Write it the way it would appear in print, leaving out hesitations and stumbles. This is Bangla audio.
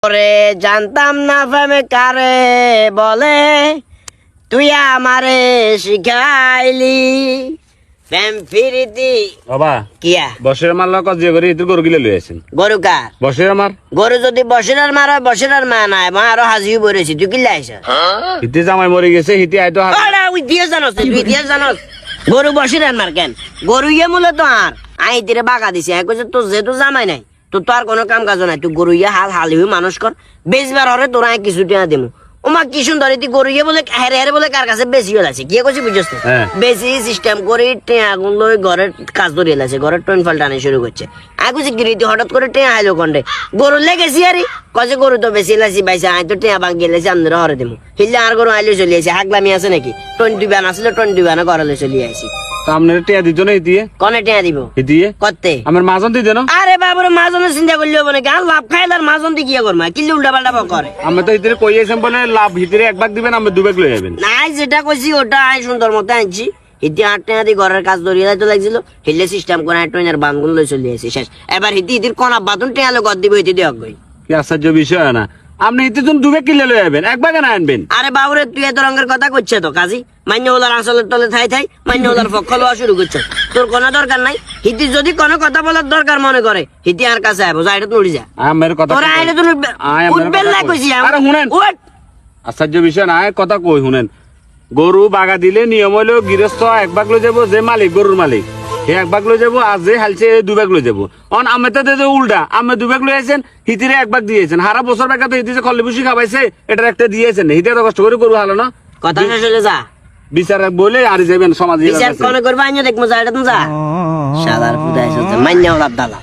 ওরে জানতাম না প্রেমে কারে বলে, তুই আমারে শিখাইলি প্রেম ফিরিতি। বাবা কিয়া বসের মার লোক যে করে ইতুর গরু গিলে লই আছেন গরু কার? বসের আমার গরু যদি বসিরার মার হয় বসিরার মা নাই, মা আরো হাজিও বলেছি। তুই কিল্লা আইস? হিতে জামাই মরে গেছে হিতে আইতো ইতিহাস জানোস? তুই ইতিহাস জানোস? গরু বসিরার মার কেন? গরু ইয়ে মূলত আর আই তিরে বাগা দিছে। কইছে তোর যেহেতু জামাই নাই তো তোর কোনো কাম কাজ নাই, তুই গরু ইয়ে হাল হয়ে মানুষ কর, বেচবার হরে তোরা কিছু টিয়া দিমু। ওমা কি সুন্দর তুই গরু ইয়ে বলে হেরে হেরে বলে কার কাছে বেশি হয়ে আছে কি কইছি বুঝছ? বেশি সিস্টেম করে টিয়া গুন লই ঘরের কাজ ধরে আছে, ঘরের টইন ফাল টানে শুরু করছে। আই কইছি গিরিতি হঠাৎ করে টিয়া আইলো কন্ডে গরু লেগেছি আরে কইছে গরু তো বেশি লাসি বাইছে আই তো টিয়া বাঙ্গি গেলেছি আমরা হরে দিমু। হিল্লে আর গরু আইলে চলে আসে, হাগলামি আছে নাকি? 20 বান আসলে 20 বানে ঘরে চলে আইছি। আপনার টিয়া দিত না হিতিয়ে কোনে টিয়া দিব? হিতিয়ে করতে আমার মাজন দিতে না। আরে বাবুরে মাজনের চিন্তা করলে হবে নাকি? আর লাভ খাইলে আর মাজন দিয়ে কি করমা? কিল্লে উল্টা পাল্টা করে। আমি তো হিতিরে কই আছেন বলে লাভ হিতিরে এক ভাগ দিবেন আমি 2 ভাগ লই যাবেন। নাই যেটা কইছি ওটা আই সুন্দর মতো আনছি। হিতি 8 টাকা দিয়ে ঘরের কাজ ধরিয়ে যাইতে লাগছিল, হিলে সিস্টেম করে 8 টাকার বানগুলো লই চলে আসি শেষ। এবার হিতির কোনা বাতুন টেয়ালে গদ দিব হিতি দেখ গই। কি আশ্চর্য বিষয় না, আপনি হিতে তুমি 2 ভাগ কিলে লই যাবেন, এক ভাগে না আনবেন। আরে বাবুরে তুই এত রঙের কথা কইছে তো কাজী মান্য ওলার আসলের তলে থাই মান্য ওলার পক্ষ লওয়া শুরু করছে। তোর কোনো দরকার নাই। হিতি যদি কোনো কথা বলার দরকার মনে করে হিতি আর কাছে আইবো, যাইটা নড়ি যা। আমার কথা তোরা আইলে তুই উঠবেন না কইছি। আরে শুনেন উঠ। আশ্চর্য বিষয় না, কথা কই শুনেন। গরু বাগা দিলে নিয়ম হইলো গৃহস্থ এক ভাগ লই যাবো, যে মালিক গরুর মালিক সে এক ভাগ লই যাবো, আর যে হালছে 2 ভাগ লই যাবো। অন আমি তো যে উল্টা আমি 2 ভাগ লই আছেন, হিতিরে এক ভাগ দিয়েছেন। হারা বছর বাগা তো হিতি যে খল্লি ভুসি খাবাইছে এটার একটা দিয়েছেন, হিতে তো কষ্ট করে গরু হালো না। কথা শেষ হলে যা বিচার বলে আর যাবেন সমাজে বিচার কোনে করবা আইনে দেখমু, যা এটা তুমি যা। শালার পুদাই মান্য ওলার দালা।